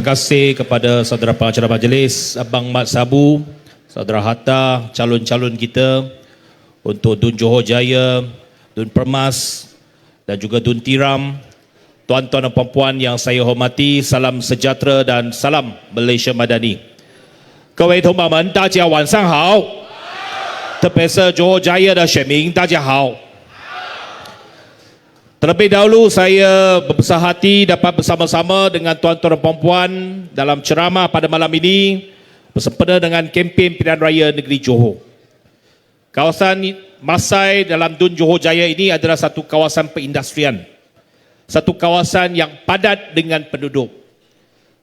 Terima kasih kepada saudara pengacara majlis, Abang Mat Sabu, saudara Hatta, calon-calon kita untuk Dun Johor Jaya, Dun Permas dan juga Dun Tiram. Tuan-tuan dan puan-puan yang saya hormati, salam sejahtera dan salam Malaysia Madani. 各位同胞们，大家晚上好。特别是 Johor Jaya 的选民，大家好。Terlebih dahulu saya berbesar hati dapat bersama-sama dengan tuan-tuan dan puan-puan dalam ceramah pada malam ini bersempena dengan kempen pilihan raya negeri Johor. Kawasan Masai dalam Dun Johor Jaya ini adalah satu kawasan perindustrian. Satu kawasan yang padat dengan penduduk.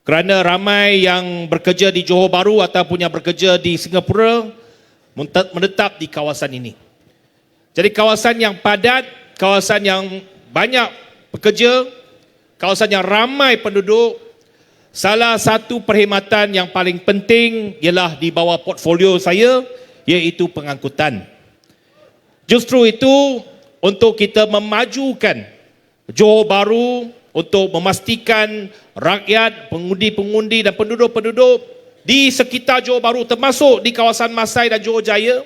Kerana ramai yang bekerja di Johor Bahru ataupun yang bekerja di Singapura menetap di kawasan ini. Jadi kawasan yang padat, kawasan yang banyak pekerja, kawasan yang ramai penduduk, salah satu perkhidmatan yang paling penting ialah di bawah portfolio saya, iaitu pengangkutan. Justru itu, untuk kita memajukan Johor Bahru, untuk memastikan rakyat, pengundi-pengundi dan penduduk-penduduk di sekitar Johor Bahru, termasuk di kawasan Masai dan Johor Jaya,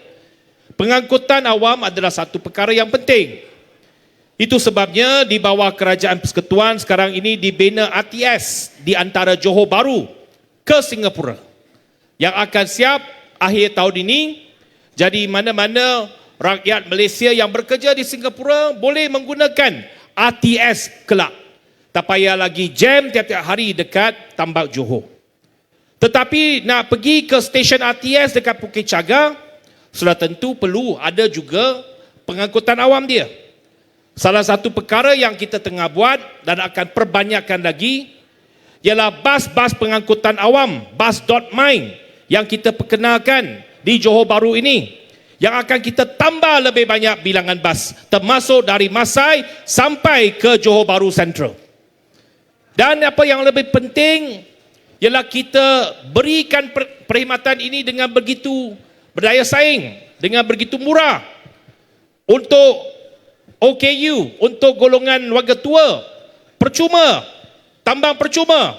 pengangkutan awam adalah satu perkara yang penting. Itu sebabnya di bawah Kerajaan Persekutuan sekarang ini dibina ATS di antara Johor Bahru ke Singapura yang akan siap akhir tahun ini. Jadi mana-mana rakyat Malaysia yang bekerja di Singapura boleh menggunakan ATS kelak. Tak payah lagi jam tiap-tiap hari dekat Tambak Johor. Tetapi nak pergi ke stesen ATS dekat Bukit Cagar, sudah tentu perlu ada juga pengangkutan awam dia. Salah satu perkara yang kita tengah buat dan akan perbanyakkan lagi ialah bas-bas pengangkutan awam, bus.my yang kita perkenalkan di Johor Bahru ini, yang akan kita tambah lebih banyak bilangan bas, termasuk dari Masai sampai ke Johor Bahru Central. Dan apa yang lebih penting ialah kita berikan perkhidmatan ini dengan begitu berdaya saing, dengan begitu murah untuk OKU, untuk golongan warga tua, percuma, tambang percuma.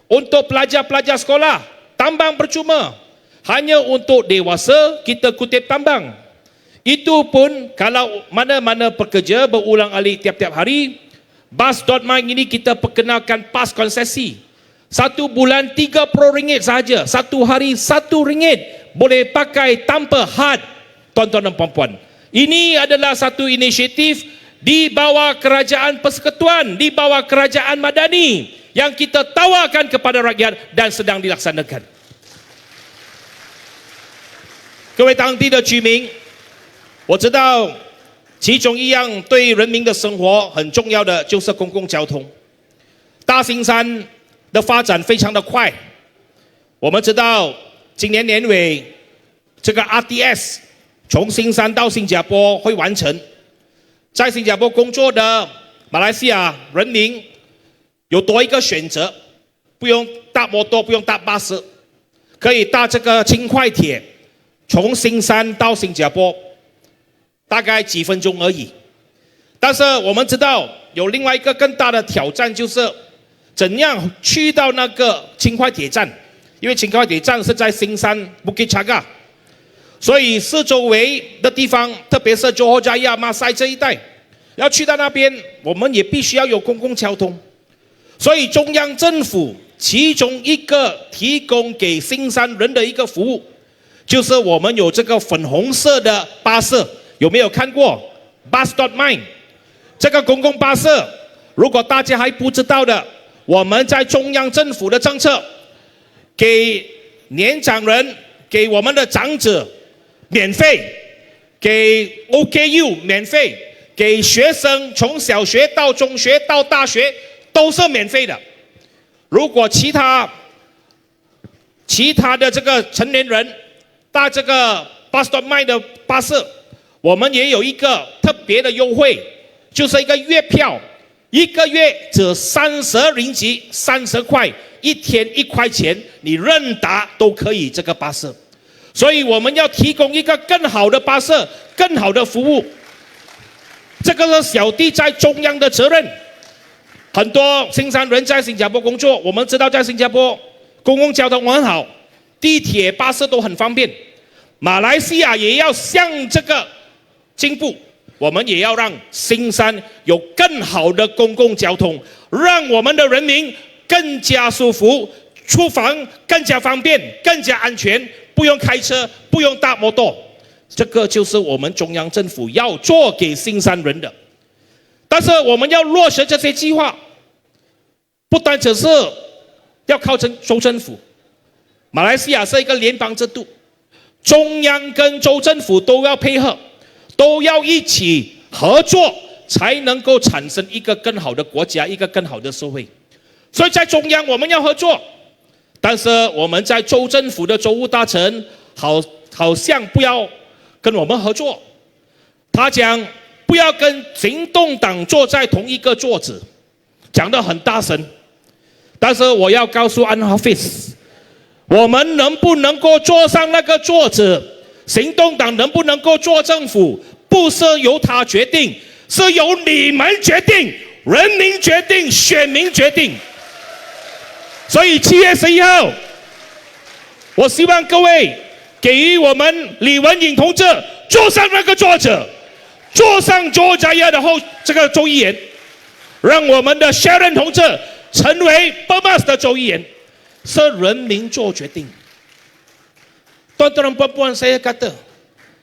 Untuk pelajar-pelajar sekolah, tambang percuma. Hanya untuk dewasa, kita kutip tambang. Itu pun kalau mana-mana pekerja berulang-alik tiap-tiap hari, bus.my ini kita perkenalkan pas konsesi. 1 bulan RM30 sahaja. 1 hari RM1 boleh pakai tanpa had, tuan-tuan dan puan-puan. Ini adalah satu inisiatif di bawah Kerajaan Persekutuan, di bawah Kerajaan Madani yang kita tawarkan kepada rakyat dan sedang dilaksanakan. 各位当地的居民，我知道其中一样对人民的生活很重要的就是公共交通。大兴山的发展非常的快，我们知道今年年尾这个 RTS 从新山到新加坡会完成，在新加坡工作的马来西亚人民有多一个选择，不用搭摩托，不用搭巴士，可以搭这个轻快铁，从新山到新加坡，大概几分钟而已。但是我们知道有另外一个更大的挑战，就是怎样去到那个轻快铁站，因为轻快铁站是在新山 Bukit Cagar。所以四周围的地方，特别是 Johor Jaya、马赛这一带，要去到那边，我们也必须要有公共交通。所以中央政府其中一个提供给新山人的一个服务，就是我们有这个粉红色的巴士，有没有看过 ？Bus.my 这个公共巴士，如果大家还不知道的，我们在中央政府的政策，给年长人，给我们的长者。免费，给 OKU 免费，给学生从小学到中学到大学都是免费的。如果其他的这个成年人搭这个 bus.my 的巴士，我们也有一个特别的优惠，就是一个月票，1个月只30ringgit 级，30块，1天1块钱，你任搭都可以这个巴士。所以我们要提供一个更好的巴士，更好的服务。这个是小弟在中央的责任。很多新山人在新加坡工作，我们知道在新加坡公共交通很好，地铁、巴士都很方便。马来西亚也要向这个进步，我们也要让新山有更好的公共交通，让我们的人民更加舒服，出访更加方便，更加安全，不用开车，不用搭摩托。这个就是我们中央政府要做给新山人的。但是我们要落实这些计划，不单只是要靠州政府。马来西亚是一个联邦制度，中央跟州政府都要配合，都要一起合作，才能够产生一个更好的国家，一个更好的社会。所以在中央我们要合作，但是我们在州政府的州务大臣好像不要跟我们合作。他讲不要跟行动党坐在同一个桌子，讲得很大声。但是我要告诉安哈菲斯，我们能不能够坐上那个桌子，行动党能不能够做政府，不是由他决定，是由你们决定，人民决定，选民决定。所以7月11号，我希望各位给予我们李文颖同志坐上那个桌子，坐上佐加亚的这个州议员，让我们的 Sharon 同志成为 Permas 的州议员，是人民做决定。Tuan-tuan dan puan-puan, saya kata,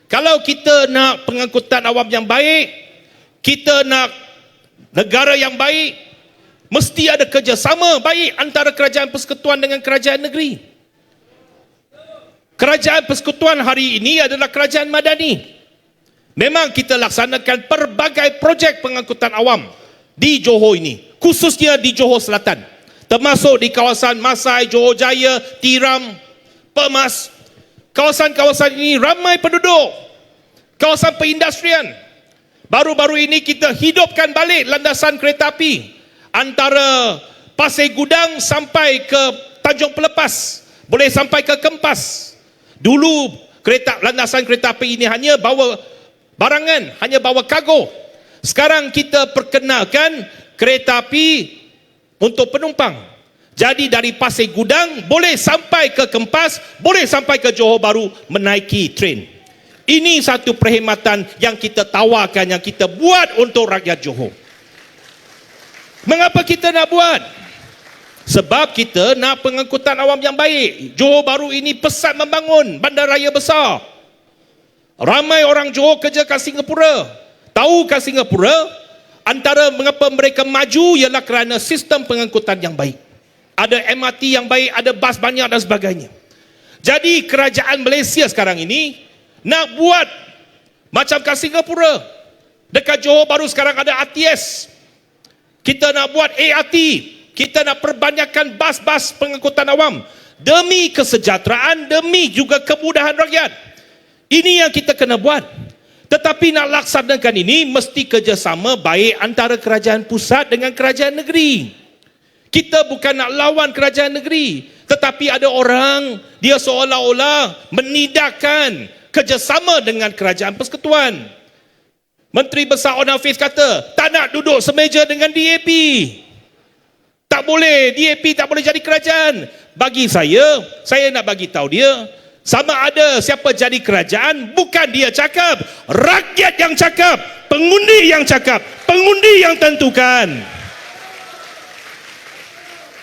kalau kita nak pengangkutan awam yang baik, kita nak negara yang baik, mesti ada kerjasama baik antara kerajaan persekutuan dengan kerajaan negeri. Kerajaan persekutuan hari ini adalah kerajaan madani. Memang kita laksanakan pelbagai projek pengangkutan awam di Johor ini, khususnya di Johor Selatan, termasuk di kawasan Masai, Johor Jaya, Tiram, Permas. Kawasan-kawasan ini ramai penduduk, kawasan perindustrian. Baru-baru ini kita hidupkan balik landasan kereta api antara Pasir Gudang sampai ke Tanjung Pelepas, boleh sampai ke Kempas. Dulu landasan kereta api ini hanya bawa barangan, hanya bawa kargo. Sekarang kita perkenalkan kereta api untuk penumpang. Jadi dari Pasir Gudang boleh sampai ke Kempas, boleh sampai ke Johor Bahru menaiki train. Ini satu perkhidmatan yang kita tawarkan, yang kita buat untuk rakyat Johor. Mengapa kita nak buat? Sebab kita nak pengangkutan awam yang baik. Johor Bahru ini pesat membangun bandaraya besar. Ramai orang Johor kerja kat Singapura. Tahu kat Singapura, antara mengapa mereka maju ialah kerana sistem pengangkutan yang baik. Ada MRT yang baik, ada bas banyak dan sebagainya. Jadi kerajaan Malaysia sekarang ini nak buat macam kat Singapura. Dekat Johor Bahru sekarang ada RTS. Kita nak buat ART. Kita nak perbanyakkan bas-bas pengangkutan awam demi kesejahteraan, demi juga kemudahan rakyat. Ini yang kita kena buat. Tetapi nak laksanakan ini mesti kerjasama baik antara kerajaan pusat dengan kerajaan negeri. Kita bukan nak lawan kerajaan negeri, tetapi ada orang dia seolah-olah menidakkan kerjasama dengan kerajaan persekutuan. Menteri Besar On Hafiz kata tak nak duduk semeja dengan DAP. Tak boleh, DAP tak boleh jadi kerajaan. Bagi saya nak bagi tahu dia, sama ada siapa jadi kerajaan, bukan dia cakap, rakyat yang cakap, pengundi yang cakap, pengundi yang tentukan.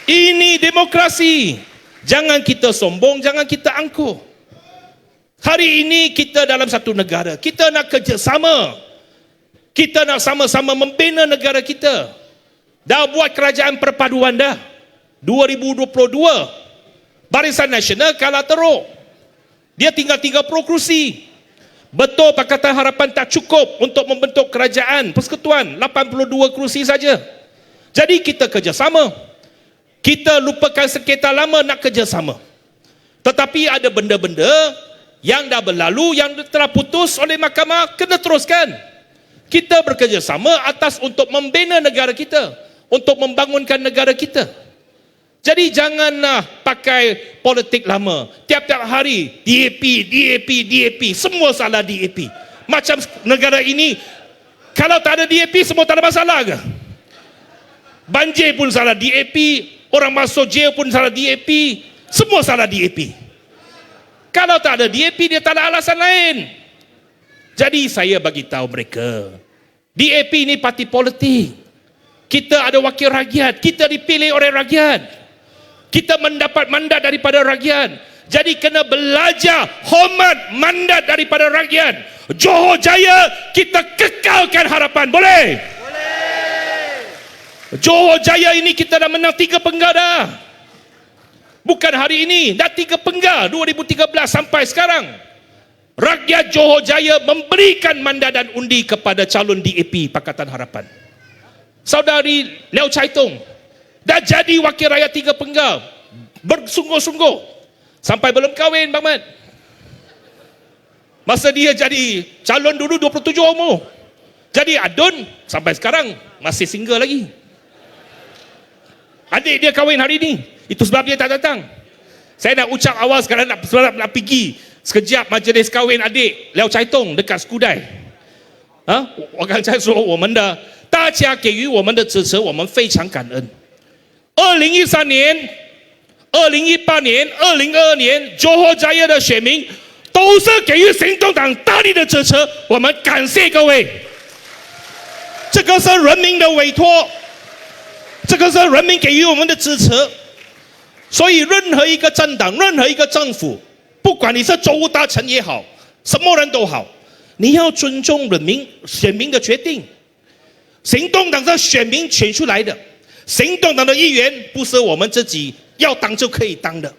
Ini demokrasi. Jangan kita sombong, jangan kita angkuh. Hari ini kita dalam satu negara, kita nak kerjasama. Kita nak sama-sama membina negara kita. Dah buat kerajaan perpaduan dah. 2022 Barisan Nasional kalah teruk. Dia tinggal 30 kerusi. Betul Pakatan Harapan tak cukup untuk membentuk kerajaan persekutuan, 82 kerusi saja. Jadi kita kerjasama. Kita lupakan sengketa lama, nak kerjasama. Tetapi ada benda-benda yang dah berlalu, yang telah putus oleh mahkamah, kena teruskan. Kita bekerjasama atas untuk membina negara kita, untuk membangunkan negara kita. Jadi janganlah pakai politik lama. Tiap-tiap hari DAP, semua salah DAP. Macam negara ini, kalau tak ada DAP semua tak ada masalah ke? Banjir pun salah DAP, orang masuk jail pun salah DAP, semua salah DAP. Kalau tak ada DAP, dia tak ada alasan lain. Jadi saya bagi tahu mereka, DAP ni parti politik. Kita ada wakil rakyat, kita dipilih oleh rakyat. Kita mendapat mandat daripada rakyat. Jadi kena belajar hormat mandat daripada rakyat. Johor Jaya, kita kekalkan harapan. Boleh? Johor Jaya ini kita dah menang 3 penggal dah. Bukan hari ini, dah 3 penggal 2013 sampai sekarang. Rakyat Johor Jaya memberikan mandat dan undi kepada calon DAP Pakatan Harapan. Saudari Liao Chai Tong dah jadi wakil rakyat 3 penggal, bersungguh-sungguh sampai belum kahwin Bang Mat. Masa dia jadi calon dulu 27 umur, jadi adun sampai sekarang masih single lagi. Adik dia kahwin hari ni, itu sebab dia tak datang. Saya nak ucap awal sekarang nak pergi sekejap majlis kahwin adik Liao Chai Tong dekat Skudai.我刚才说我们的大家给予我们的支持，我们非常感恩。2013年、2018年、2022年，Johor Jaya 的选民都是给予行动党大力的支持，我们感谢各位。这个是人民的委托。这个是人民给予我们的支持，所以任何一个政党、任何一个政府，不管你是州务大臣也好，什么人都好，你要尊重人民选民的决定。行动党是选民选出来的，行动党的议员不是我们自己要当就可以当的，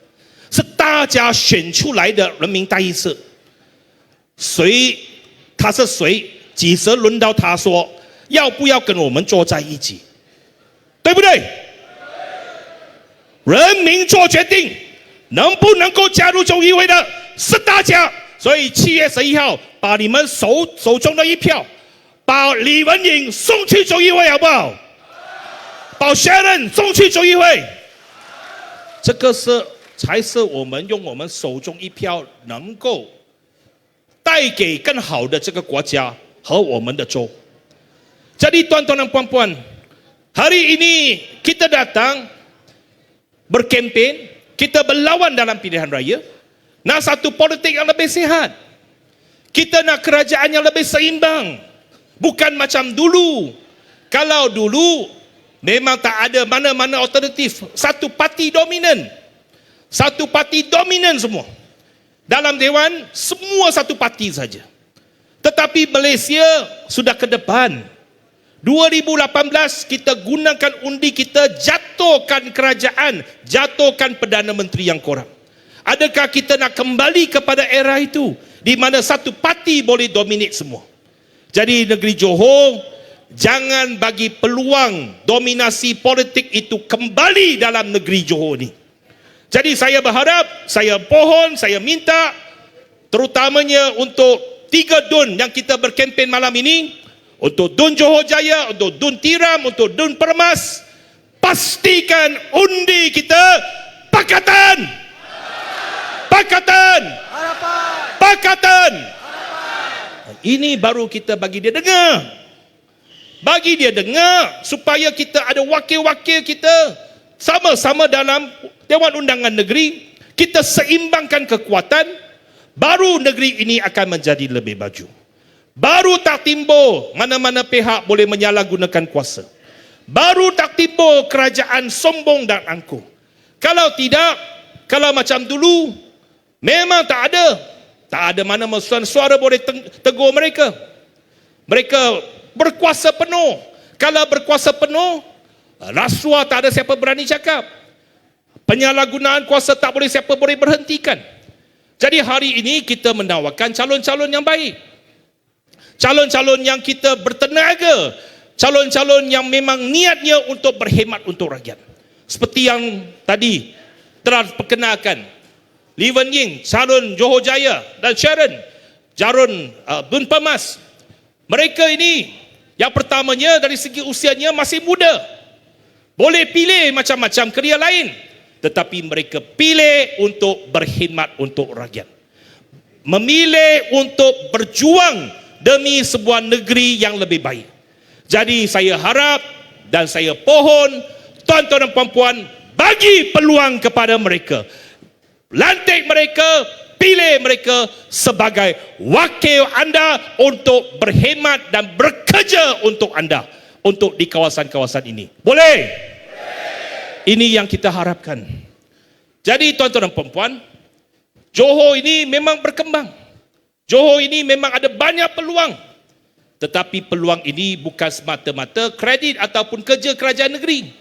是大家选出来的人民代议士。他是谁？几时轮到他说要不要跟我们坐在一起？对不对？人民做决定，能不能够加入州议会的是大家。所以7月11号，把你们手中的一票，把李文颖送去州议会，好不好？把 Sharon 送去州议会，这个才是我们用我们手中一票能够带给更好的这个国家和我们的州。Jadi tuan-tuan dan puan-puan, hari ini kita datang berkempen, kita berlawan dalam pilihan raya, nak satu politik yang lebih sihat. Kita nak kerajaan yang lebih seimbang, bukan macam dulu. Kalau dulu memang tak ada mana-mana alternatif, satu parti dominan. Satu parti dominan semua. Dalam Dewan semua satu parti saja. Tetapi Malaysia sudah ke depan. 2018 kita gunakan undi kita jatuhkan kerajaan, jatuhkan Perdana Menteri yang korup. Adakah kita nak kembali kepada era itu di mana satu parti boleh dominate semua? Jadi negeri Johor jangan bagi peluang dominasi politik itu kembali dalam negeri Johor ni. Jadi saya berharap, saya pohon, saya minta terutamanya untuk 3 DUN yang kita berkempen malam ini, untuk DUN Johor Jaya, untuk DUN Tiram, untuk DUN Permas, pastikan undi kita Pakatan. Pakatan. Pakatan. Ini baru kita bagi dia dengar. Bagi dia dengar supaya kita ada wakil-wakil kita sama-sama dalam Dewan Undangan Negeri, kita seimbangkan kekuatan, baru negeri ini akan menjadi lebih maju. Baru tak timbul mana-mana pihak boleh menyalahgunakan kuasa. Baru tak timbul kerajaan sombong dan angkuh. Kalau tidak, kalau macam dulu, memang tak ada mana suara boleh tegur mereka. Mereka berkuasa penuh. Kalau berkuasa penuh, rasuah tak ada siapa berani cakap. Penyalahgunaan kuasa tak boleh siapa boleh berhentikan. Jadi hari ini kita menawarkan calon-calon yang baik. Calon-calon yang kita bertenaga, calon-calon yang memang niatnya untuk berkhidmat untuk rakyat. Seperti yang tadi telah perkenalkan, Lee Wen Ying, calon Johor Jaya, dan Sharon, calon DUN Permas. Mereka ini, yang pertamanya dari segi usianya masih muda. Boleh pilih macam-macam kerja lain, tetapi mereka pilih untuk berkhidmat untuk rakyat. Memilih untuk berjuang demi sebuah negeri yang lebih baik. Jadi saya harap Dan saya pohon, tuan-tuan dan puan-puan, bagi peluang kepada mereka. Lantik mereka, pilih mereka sebagai wakil anda untuk berhemat dan bekerja untuk anda, untuk di kawasan-kawasan ini. Boleh? Ini yang kita harapkan. Jadi tuan-tuan dan puan-puan, Johor ini memang berkembang. Johor ini memang ada banyak peluang. Tetapi peluang ini bukan semata-mata kredit ataupun kerja kerajaan negeri.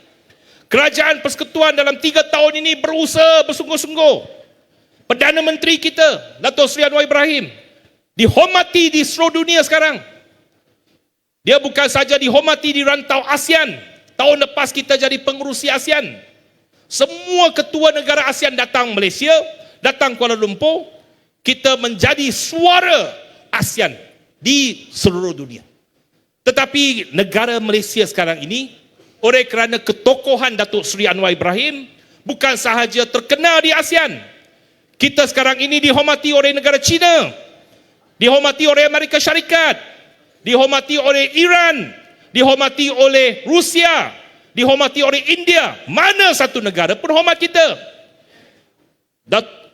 Kerajaan Persekutuan dalam 3 tahun ini berusaha bersungguh-sungguh. Perdana Menteri kita, Dato' Seri Anwar Ibrahim, dihormati di seluruh dunia sekarang. Dia bukan saja dihormati di rantau ASEAN. Tahun lepas kita jadi pengerusi ASEAN. Semua ketua negara ASEAN datang Malaysia, datang Kuala Lumpur. Kita menjadi suara ASEAN di seluruh dunia. Tetapi negara Malaysia sekarang ini, oleh kerana ketokohan Datuk Seri Anwar Ibrahim, bukan sahaja terkenal di ASEAN. Kita sekarang ini dihormati oleh negara China, dihormati oleh Amerika Syarikat, dihormati oleh Iran, dihormati oleh Rusia, dihormati oleh India. Mana satu negara pun hormat kita.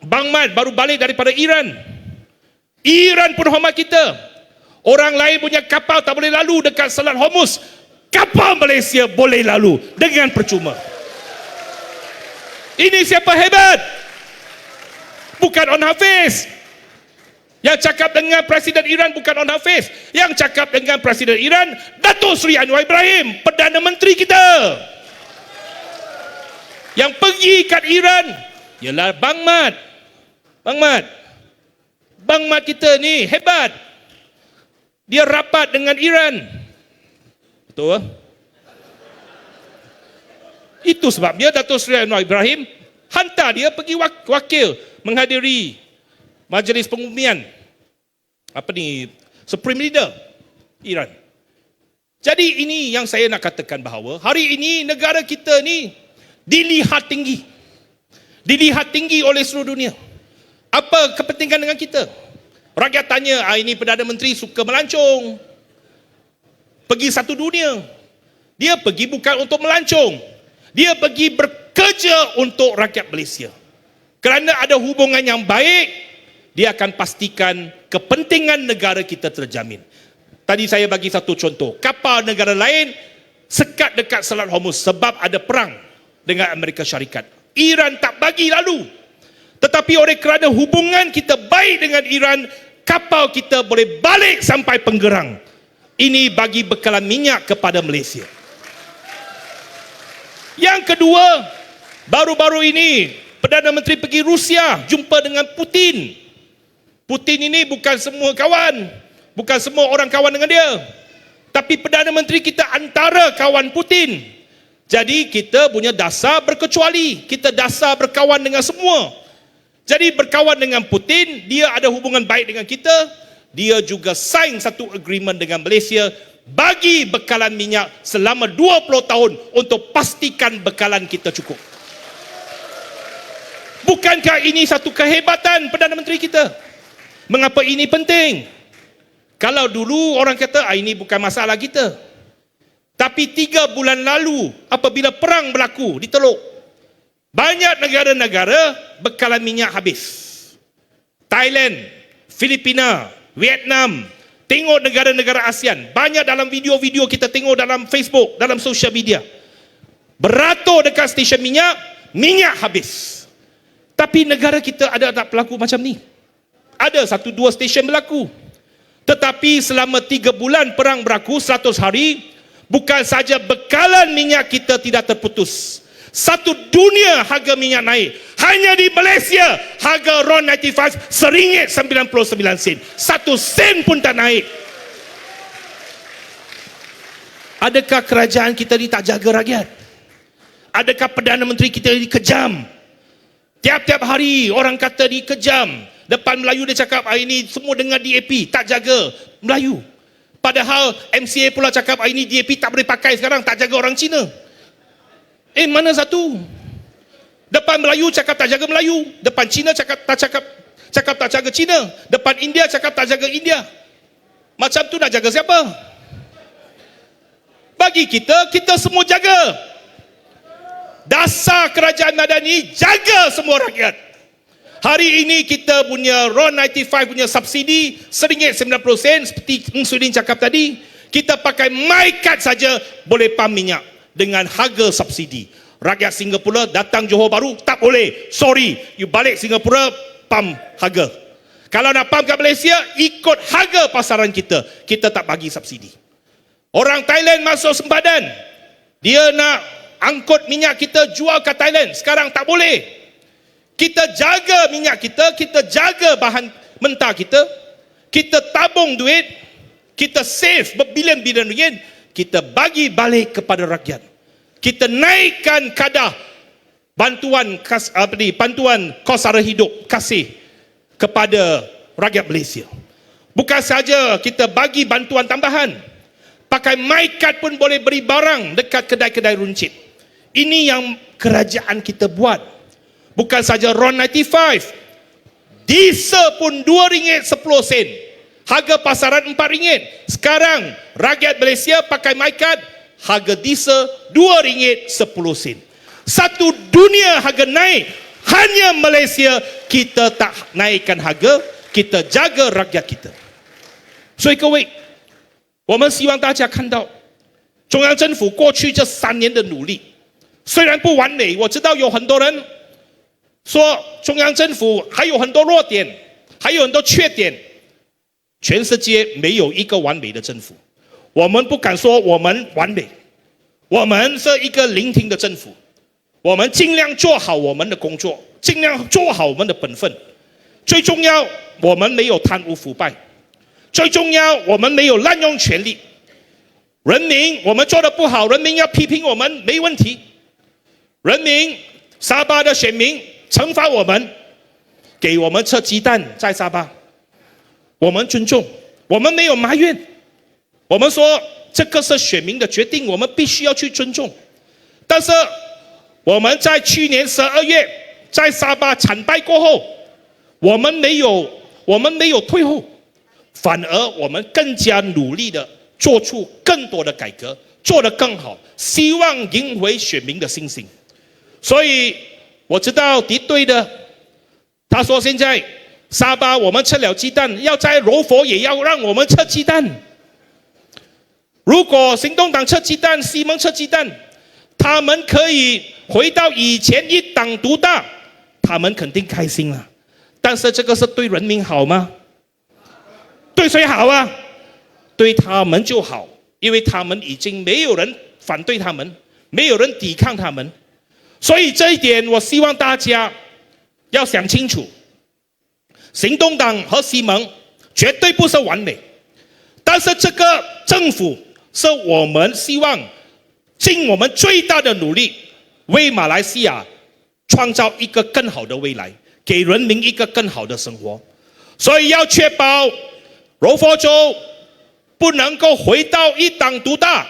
Bang Mat baru balik daripada Iran. Iran pun hormat kita. Orang lain punya kapal tak boleh lalu dekat Selat Hormuz. Kapal Malaysia boleh lalu dengan percuma. Ini siapa hebat? Bukan On Hafiz. Yang cakap dengan Presiden Iran bukan On Hafiz. Yang cakap dengan Presiden Iran, Dato' Seri Anwar Ibrahim, Perdana Menteri kita. Yang pergi kat Iran ialah Bang Mat. Bang Mat kita ni hebat. Dia rapat dengan Iran. Betul? Itu sebabnya Dato' Seri Anwar Ibrahim hantar dia pergi wakil menghadiri majlis pengumian Supreme Leader Iran. Jadi ini yang saya nak katakan, bahawa hari ini negara kita ni dilihat tinggi oleh seluruh dunia. Apa kepentingan dengan kita? Rakyat tanya, ini Perdana Menteri suka melancong, pergi satu dunia. Dia pergi bukan untuk melancong, dia pergi bekerja untuk rakyat Malaysia. Kerana ada hubungan yang baik, dia akan pastikan kepentingan negara kita terjamin. Tadi saya bagi satu contoh. Kapal negara lain sekat dekat Selat Hormuz sebab ada perang dengan Amerika Syarikat. Iran tak bagi lalu. Tetapi oleh kerana hubungan kita baik dengan Iran, kapal kita boleh balik sampai Penggerang. Ini bagi bekalan minyak kepada Malaysia. Yang kedua, baru-baru ini Perdana Menteri pergi Rusia, jumpa dengan Putin. Putin ini bukan semua kawan, bukan semua orang kawan dengan dia. Tapi Perdana Menteri kita antara kawan Putin. Jadi kita punya dasar berkecuali, kita dasar berkawan dengan semua. Jadi berkawan dengan Putin, dia ada hubungan baik dengan kita. Dia juga sign satu agreement dengan Malaysia, bagi bekalan minyak selama 20 tahun untuk pastikan bekalan kita cukup. Bukankah ini satu kehebatan Perdana Menteri kita? Mengapa ini penting? Kalau dulu orang kata, ini bukan masalah kita. Tapi 3 bulan lalu, apabila perang berlaku di Teluk, banyak negara-negara bekalan minyak habis. Thailand, Filipina, Vietnam, tengok negara-negara ASEAN. Banyak dalam video-video kita tengok dalam Facebook, dalam social media. Beratur dekat stesen minyak, minyak habis. Tapi negara kita ada tak berlaku macam ni? Ada 1-2 stesen berlaku. Tetapi selama 3 bulan perang berlaku, 100 hari, bukan saja bekalan minyak kita tidak terputus. Satu dunia harga minyak naik. Hanya di Malaysia, harga RON 95 RM1.99. 1 sen pun tak naik. Adakah kerajaan kita ni tak jaga rakyat? Adakah Perdana Menteri kita ni kejam? Tiap-tiap hari orang kata dikejam. Depan Melayu dia cakap, ini semua dengar DAP, tak jaga Melayu. Padahal MCA pula cakap, ini DAP tak boleh pakai sekarang, tak jaga orang Cina. Mana satu? Depan Melayu cakap tak jaga Melayu. Depan Cina cakap tak jaga Cina. Depan India cakap tak jaga India. Macam tu nak jaga siapa? Bagi kita, kita semua jaga. Dasar kerajaan Madani, jaga semua rakyat. Hari ini kita punya RON 95 punya subsidi RM1.90 seperti Eng Sulin cakap tadi. Kita pakai MyCard saja boleh pam minyak dengan harga subsidi. Rakyat Singapura datang Johor Bahru tak boleh. Sorry, you balik Singapura pam harga. Kalau nak pam kat Malaysia, ikut harga pasaran kita. Kita tak bagi subsidi. Orang Thailand masuk sempadan. Dia nak angkut minyak kita jual ke Thailand. Sekarang tak boleh. Kita jaga minyak kita, kita jaga bahan mentah kita, kita tabung duit, kita save berbilion-bilion ringgit, kita bagi balik kepada rakyat. Kita naikkan kadar bantuan kos sara hidup kasih kepada rakyat Malaysia. Bukan saja kita bagi bantuan tambahan, pakai MyCard pun boleh beri barang dekat kedai-kedai runcit. Ini yang kerajaan kita buat. Bukan saja RON 95, diesel pun RM2.10. Harga pasaran RM4. Sekarang rakyat Malaysia pakai MyCard, harga diesel RM2.10. Satu dunia harga naik, hanya Malaysia kita tak naikkan harga, kita jaga rakyat kita. 所以各位，我们希望大家看到中央政府过去这3年的努力，虽然不完美，我知道有很多人说中央政府还有很多弱点，还有很多缺点。全世界没有一个完美的政府，我们不敢说我们完美，我们是一个聆听的政府，我们尽量做好我们的工作，尽量做好我们的本分。最重要，我们没有贪污腐败，最重要，我们没有滥用权力。人民我们做得不好，人民要批评我们没问题。人民沙巴的选民惩罚我们，给我们吃鸡蛋在沙巴，我们尊重，我们没有埋怨。我们说这个是选民的决定，我们必须要去尊重。但是我们在去年12月在沙巴惨败过后，我们没有退后，反而我们更加努力的做出更多的改革，做得更好，希望赢回选民的信心。所以我知道敌对的，他说现在沙巴我们吃了鸡蛋，要在柔佛也要让我们吃鸡蛋。如果行动党吃鸡蛋，西蒙吃鸡蛋，他们可以回到以前一党独大，他们肯定开心了。但是这个是对人民好吗？对谁好啊？对他们就好，因为他们已经没有人反对他们，没有人抵抗他们。所以这一点我希望大家要想清楚，行动党和西蒙绝对不是完美，但是这个政府是我们希望尽我们最大的努力，为马来西亚创造一个更好的未来，给人民一个更好的生活。所以要确保柔佛州不能够回到一党独大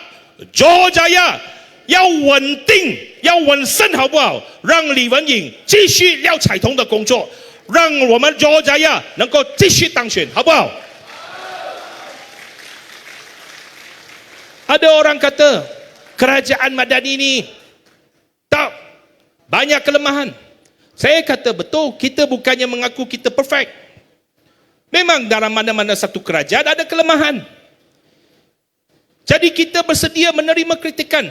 ，Johor Jaya要稳定，要稳胜，好不好？让李文颖继续廖彩彤的工作，让我们 Johor Jaya 能够继续当选，好不好？Ada orang kata kerajaan Madani ini tak banyak kelemahan. Saya kata betul, kita bukannya mengaku kita perfect. Memang dalam mana-mana satu kerajaan ada kelemahan. Jadi kita bersedia menerima kritikan.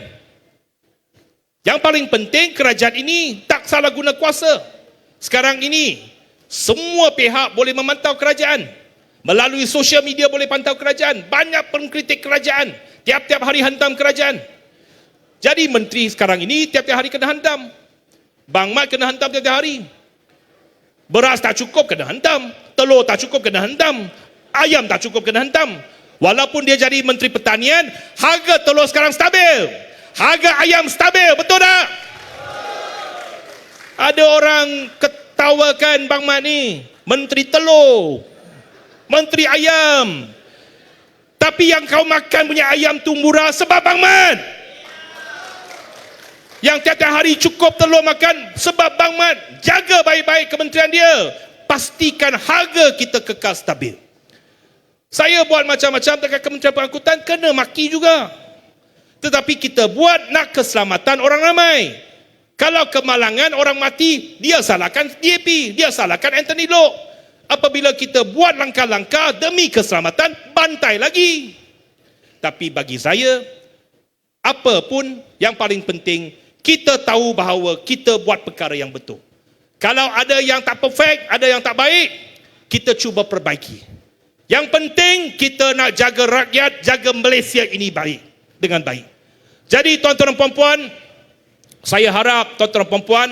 Yang paling penting kerajaan ini tak salah guna kuasa. Sekarang ini semua pihak boleh memantau kerajaan. Melalui sosial media boleh pantau kerajaan. Banyak pengkritik kerajaan. Tiap-tiap hari hantam kerajaan. Jadi menteri sekarang ini tiap-tiap hari kena hantam. Bang Mat kena hantam tiap-tiap hari. Beras tak cukup kena hantam. Telur tak cukup kena hantam. Ayam tak cukup kena hantam. Walaupun dia jadi menteri pertanian, harga telur sekarang stabil. Harga ayam stabil, betul tak? Ada orang ketawakan Bang Mat ni, menteri telur, menteri ayam. Tapi yang kau makan punya ayam tu murah sebab Bang Mat. Yang tiap-tiap hari cukup telur makan sebab Bang Mat jaga baik-baik kementerian dia. Pastikan harga kita kekal stabil. Saya buat macam-macam dekat Kementerian Pengangkutan, kena maki juga. Tetapi kita buat nak keselamatan orang ramai. Kalau kemalangan orang mati, dia salahkan DAP, dia salahkan Anthony Loke. Apabila kita buat langkah-langkah demi keselamatan, bantai lagi. Tapi bagi saya, apa pun yang paling penting, kita tahu bahawa kita buat perkara yang betul. Kalau ada yang tak perfect, ada yang tak baik, kita cuba perbaiki. Yang penting kita nak jaga rakyat, jaga Malaysia ini baik, dengan baik. Jadi tuan-tuan dan puan-puan, saya harap tuan-tuan dan puan-puan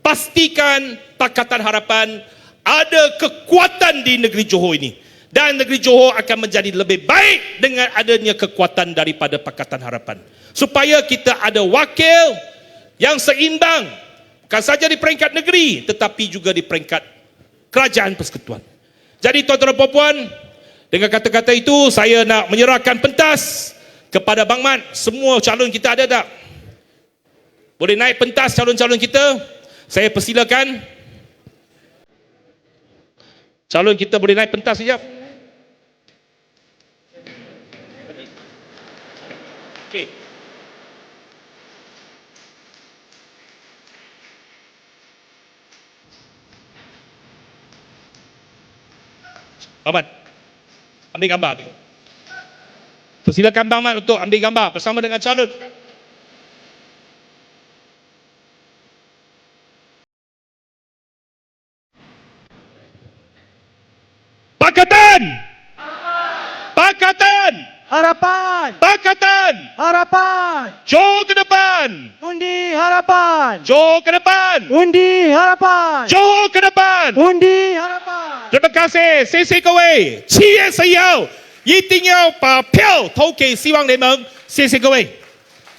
pastikan Pakatan Harapan ada kekuatan di negeri Johor ini. Dan negeri Johor akan menjadi lebih baik dengan adanya kekuatan daripada Pakatan Harapan. Supaya kita ada wakil yang seimbang. Bukan saja di peringkat negeri, tetapi juga di peringkat kerajaan persekutuan. Jadi tuan-tuan dan puan-puan, dengan kata-kata itu, saya nak menyerahkan pentas kepada Bang Mat. Semua calon kita ada tak? Boleh naik pentas calon-calon kita? Saya persilakan. Calon kita boleh naik pentas sekejap. Okey. Bang Mat, ambil gambar. Persilakan Bang Mat untuk ambil gambar bersama dengan calon. Pakatan! Pakatan! Harapan! Pakatan! Harapan! Johor ke depan! Undi harapan! Johor ke depan! Undi harapan! Johor ke depan! Undi harapan! Terima kasih，谢谢各位，7月10号一定要把票投给希望联盟，谢谢各位。